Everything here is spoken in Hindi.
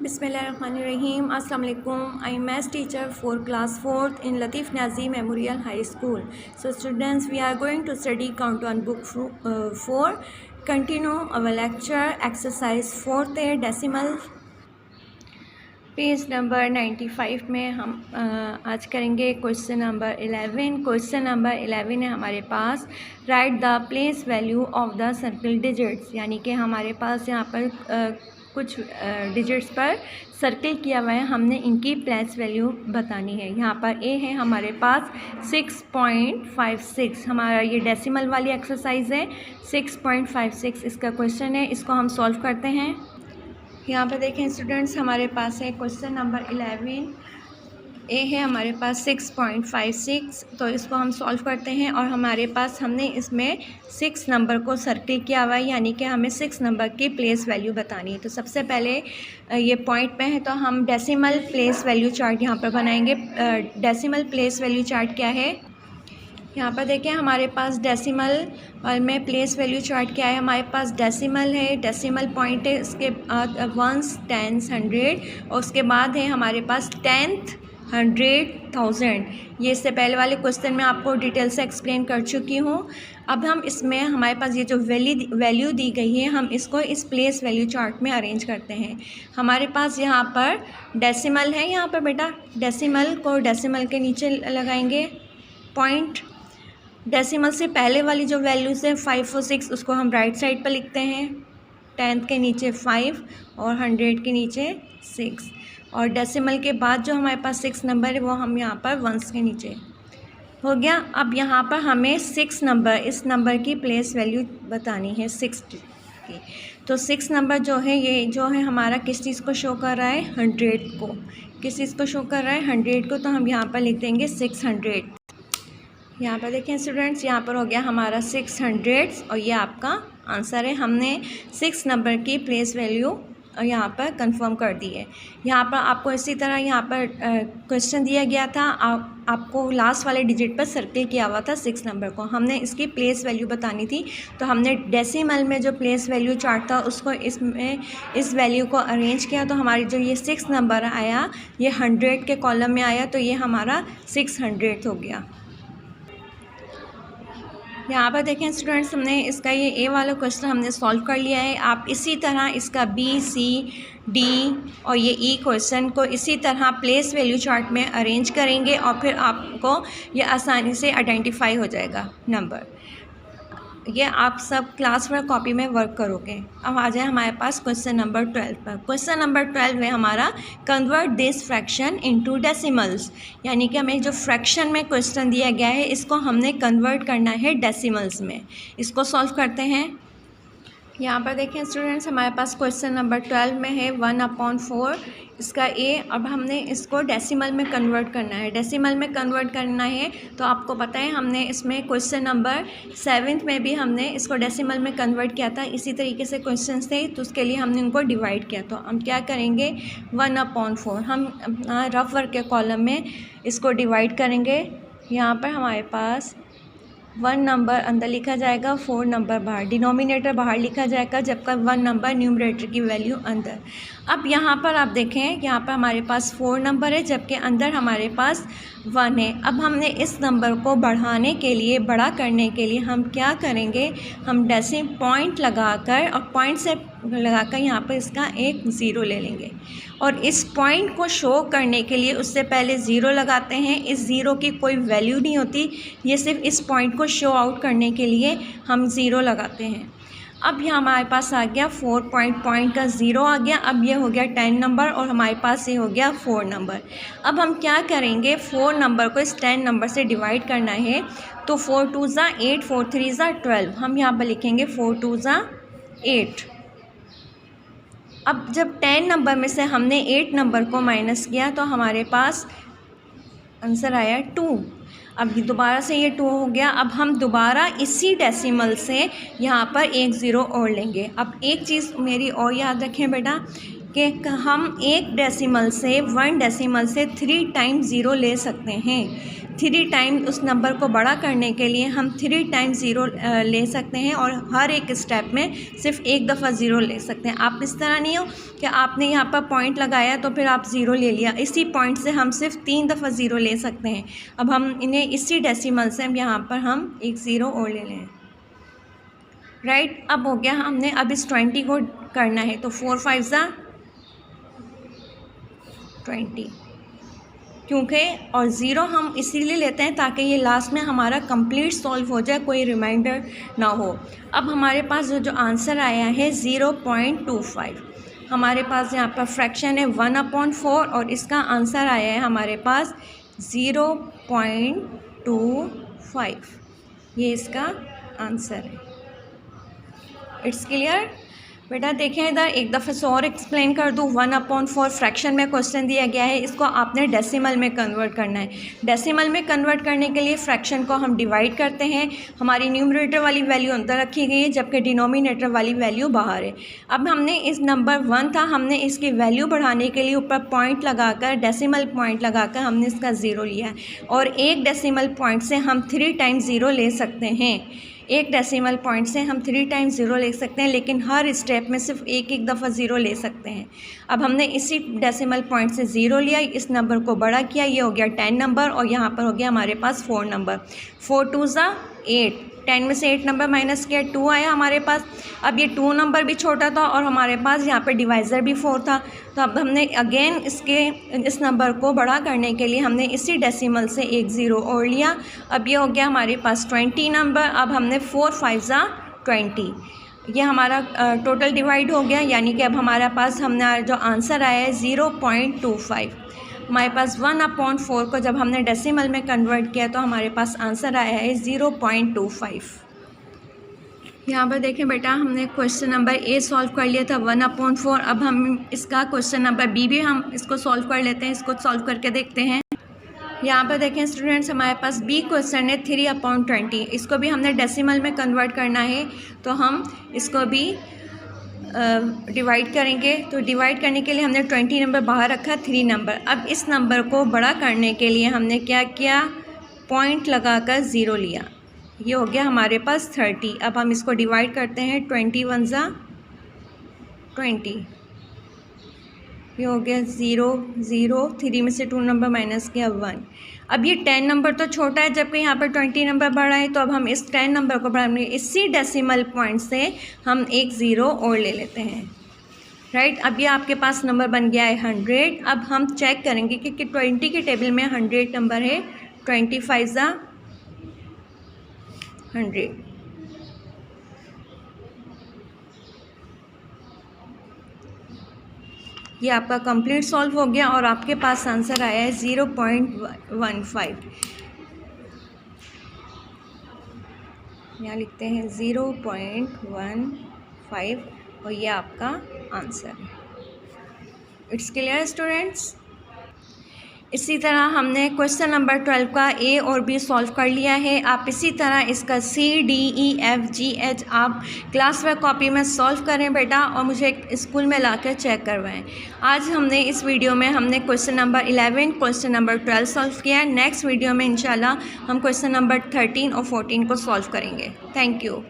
Bismillahirrahmanirrahim. Assalamu alaikum. I am maths teacher for class 4th in Latif Nazi Memorial High School. So students, we are going to study count on book 4. Continue our lecture exercise 4th decimal page number 95 में हम आज करेंगे क्वेश्चन नंबर 11। क्वेश्चन नंबर 11 है हमारे पास, right the place value of the circle digits, यानी कि हमारे पास यहाँ पर कुछ डिजिट्स पर सर्किल किया हुआ है, हमने इनकी प्लेस वैल्यू बतानी है। यहाँ पर ए है हमारे पास 6.56, हमारा ये डेसिमल वाली एक्सरसाइज है। 6.56 इसका क्वेश्चन है, इसको हम सॉल्व करते हैं। यहाँ पर देखें स्टूडेंट्स, हमारे पास है क्वेश्चन नंबर 11। ए है हमारे पास 6.56, तो इसको हम सॉल्व करते हैं और हमारे पास हमने इसमें 6 नंबर को सर्किल किया हुआ है, यानी कि हमें 6 नंबर की प्लेस वैल्यू बतानी है। तो सबसे पहले ये पॉइंट पे है तो हम डेसिमल प्लेस वैल्यू चार्ट यहाँ पर बनाएंगे। डेसिमल प्लेस वैल्यू चार्ट क्या है, यहाँ पर देखें हमारे पास डेसिमल में प्लेस वैल्यू चार्ट क्या है। हमारे पास डेसिमल है, डेसिमल पॉइंट है, उसके बाद 1s, 10s, 100 और उसके बाद है हमारे पास 10th, 100, 1000। ये इससे पहले वाले क्वेश्चन में आपको डिटेल से एक्सप्लेन कर चुकी हूँ। अब हम इसमें हमारे पास ये जो वैल्यू दी गई है, हम इसको इस प्लेस वैल्यू चार्ट में अरेंज करते हैं। हमारे पास यहाँ पर डेसिमल है, यहाँ पर बेटा डेसिमल को डेसिमल के नीचे लगाएंगे पॉइंट। डेसिमल से पहले वाली जो वैल्यूज़ है 5 और 6, उसको हम राइट साइड पर लिखते हैं। 10th के नीचे 5 और 100 के नीचे 6, और डेसिमल के बाद जो हमारे पास 6 नंबर है वो हम यहाँ पर 1s के नीचे हो गया। अब यहाँ पर हमें 6 नंबर, इस नंबर की प्लेस वैल्यू बतानी है 6 की। तो 6 नंबर जो है, ये जो है हमारा किस चीज़ को शो कर रहा है, 100 को। किस चीज़ को शो कर रहा है, 100 को। तो हम यहाँ पर लिख देंगे 600। यहाँ पर देखें स्टूडेंट्स, यहाँ पर हो गया हमारा 600 और ये आपका आंसर है। हमने 6 नंबर की प्लेस वैल्यू यहाँ पर कंफर्म कर दी है। यहाँ पर आपको इसी तरह यहाँ पर क्वेश्चन दिया गया था, आपको लास्ट वाले डिजिट पर सर्किल किया हुआ था 6 नंबर को, हमने इसकी प्लेस वैल्यू बतानी थी। तो हमने डेसिमल में जो प्लेस वैल्यू चार्ट था उसको इसमें इस वैल्यू को अरेंज किया, तो हमारी जो ये 6 नंबर आया ये 100 के कॉलम में आया, तो ये हमारा 600 हो गया। यहाँ पर देखें स्टूडेंट्स, हमने इसका ये ए वाला क्वेश्चन हमने सॉल्व कर लिया है। आप इसी तरह इसका बी, सी, डी और ये ई क्वेश्चन को इसी तरह प्लेस वैल्यू चार्ट में अरेंज करेंगे और फिर आपको ये आसानी से आइडेंटिफाई हो जाएगा नंबर। ये आप सब क्लास वर्क कॉपी में वर्क करोगे। अब आ जाए हमारे पास क्वेश्चन नंबर 12 पर। क्वेश्चन नंबर 12 है हमारा, convert this fraction into decimals, यानी कि हमें जो फ्रैक्शन में क्वेश्चन दिया गया है इसको हमने कन्वर्ट करना है डेसिमल्स में। इसको सॉल्व करते हैं। यहाँ पर देखें स्टूडेंट्स, हमारे पास क्वेश्चन नंबर 12 में है 1/4 इसका ए। अब हमने इसको डेसिमल में कन्वर्ट करना है। डेसिमल में कन्वर्ट करना है तो आपको पता है हमने इसमें क्वेश्चन नंबर 7 में भी हमने इसको डेसिमल में कन्वर्ट किया था। इसी तरीके से क्वेश्चंस थे तो उसके लिए हमने उनको डिवाइड किया। तो हम क्या करेंगे, 1/4 हम अपना रफ वर्क के कॉलम में इसको डिवाइड करेंगे। यहाँ पर हमारे पास 1 नंबर अंदर लिखा जाएगा, 4 नंबर बाहर, डिनोमिनेटर बाहर लिखा जाएगा, जबकि 1 नंबर न्यूमरेटर की वैल्यू अंदर। अब यहाँ पर आप देखें, यहाँ पर हमारे पास 4 नंबर है जबकि अंदर हमारे पास 1 है। अब हमने इस नंबर को बढ़ाने के लिए, बड़ा करने के लिए हम क्या करेंगे, हम डेसिमल पॉइंट लगाकर और पॉइंट से लगाकर यहाँ पर इसका एक 0 ले लेंगे और इस पॉइंट को शो करने के लिए उससे पहले 0 लगाते हैं। इस 0 की कोई वैल्यू नहीं होती, ये सिर्फ इस पॉइंट को शो आउट करने के लिए हम 0 लगाते हैं। अब यहाँ हमारे पास आ गया 4 पॉइंट का 0 आ गया। अब ये हो गया 10 नंबर और हमारे पास ये हो गया 4 नंबर। अब हम क्या करेंगे, 4 नंबर को इस 10 नंबर से डिवाइड करना है। तो 4 2 ज़ा 8, 4 3 ज़ा 12, हम यहाँ पर लिखेंगे 4 2 ज़ा 8। अब जब 10 नंबर में से हमने 8 नंबर को माइनस किया तो हमारे पास आंसर आया 2। अब दोबारा से ये 2 हो गया। अब हम दोबारा इसी डेसिमल से यहाँ पर एक 0 और लेंगे। अब एक चीज़ मेरी और याद रखें बेटा, कि हम एक डेसिमल से 1 डेसिमल से 3 टाइम्स ज़ीरो ले सकते हैं। 3 टाइम उस नंबर को बड़ा करने के लिए हम 3 टाइम्स ज़ीरो ले सकते हैं और हर एक स्टेप में सिर्फ एक दफ़ा ज़ीरो ले सकते हैं। आप इस तरह नहीं हो कि आपने यहाँ पर पॉइंट लगाया तो फिर आप ज़ीरो ले लिया, इसी पॉइंट से हम सिर्फ 3 दफ़ा ज़ीरो ले सकते हैं। अब हम इन्हें इसी डेसिमल से यहाँ पर हम एक ज़ीरो और ले लें, राइट। अब हो गया, हमने अब इस 20 को करना है तो 4 5 20, क्योंकि और ज़ीरो हम इसीलिए लेते हैं ताकि ये लास्ट में हमारा कंप्लीट सॉल्व हो जाए, कोई रिमाइंडर ना हो। अब हमारे पास जो आंसर आया है 0.25, हमारे पास यहाँ पर फ्रैक्शन है 1/4 और इसका आंसर आया है हमारे पास 0.25। ये इसका आंसर है। इट्स क्लियर बेटा। देखें इधर एक दफ़े से और एक्सप्लेन कर दूँ। 1/4 फ्रैक्शन में क्वेश्चन दिया गया है, इसको आपने डेसिमल में कन्वर्ट करना है। डेसिमल में कन्वर्ट करने के लिए फ्रैक्शन को हम डिवाइड करते हैं, हमारी न्यूमरेटर वाली वैल्यू अंदर रखी गई है जबकि डिनोमिनेटर वाली वैल्यू बाहर है। अब हमने इस नंबर 1 था, हमने इसकी वैल्यू बढ़ाने के लिए ऊपर पॉइंट लगाकर, डेसिमल पॉइंट लगाकर हमने इसका ज़ीरो लिया है और एक डेसिमल पॉइंट से हम 3 टाइम्स ज़ीरो ले सकते हैं। एक डेसिमल पॉइंट से हम 3 टाइम्स ज़ीरो ले सकते हैं, लेकिन हर स्टेप में सिर्फ एक दफ़ा ज़ीरो ले सकते हैं। अब हमने इसी डेसिमल पॉइंट से ज़ीरो लिया, इस नंबर को बड़ा किया, ये हो गया 10 नंबर और यहाँ पर हो गया हमारे पास 4 नंबर। 4 2 8, 10 में से 8 नंबर माइनस किया, 2 आया हमारे पास। अब ये 2 नंबर भी छोटा था और हमारे पास यहाँ पे डिवाइज़र भी 4 था, तो अब हमने अगेन इस नंबर को बड़ा करने के लिए हमने इसी डेसिमल से एक ज़ीरो और लिया। अब ये हो गया हमारे पास 20 नंबर। अब हमने 4 5 20, ये हमारा टोटल डिवाइड हो गया, यानी कि अब हमारे पास हमने जो आंसर आया है 0.25। हमारे पास 1/4 को जब हमने डेसिमल में कन्वर्ट किया तो हमारे पास आंसर आया है 0.25। यहाँ पर देखें बेटा, हमने क्वेश्चन नंबर ए सॉल्व कर लिया था 1/4। अब हम इसका क्वेश्चन नंबर बी भी हम इसको सॉल्व कर लेते हैं, इसको सॉल्व करके देखते हैं। यहाँ पर देखें स्टूडेंट्स, हमारे पास बी क्वेश्चन है 3/20, इसको भी हमने डेसिमल में कन्वर्ट करना है तो हम इसको भी डिवाइड करेंगे। तो डिवाइड करने के लिए हमने 20 नंबर बाहर रखा, 3 नंबर। अब इस नंबर को बड़ा करने के लिए हमने क्या किया, पॉइंट लगाकर ज़ीरो लिया, ये हो गया हमारे पास 30। अब हम इसको डिवाइड करते हैं, 20 1 20, ये हो गया 0 0, 3 में से 2 नंबर माइनस किया 1। अब ये 10 नंबर तो छोटा है जबकि यहाँ पर 20 नंबर बड़ा है, तो अब हम इस 10 नंबर को बढ़ाने इसी डेसिमल पॉइंट से हम एक ज़ीरो और ले लेते हैं, राइट। अब ये आपके पास नंबर बन गया है 100। अब हम चेक करेंगे कि 20 के टेबल में 100 नंबर है, 20 5 100। ये आपका कंप्लीट सॉल्व हो गया और आपके पास आंसर आया है 0.15। यहाँ लिखते हैं 0.15 और ये आपका आंसर है। It's clear students. इसी तरह हमने क्वेश्चन नंबर 12 का ए और बी सॉल्व कर लिया है। आप इसी तरह इसका CDEFGH आप क्लास वर्क कॉपी में सॉल्व करें बेटा और मुझे स्कूल में लाकर चेक करवाएं। आज हमने इस वीडियो में हमने question number 11, question number 12 solve किया है। नेक्स्ट वीडियो में इंशाल्लाह हम क्वेश्चन नंबर 13 और 14 को सॉल्व करेंगे। Thank you.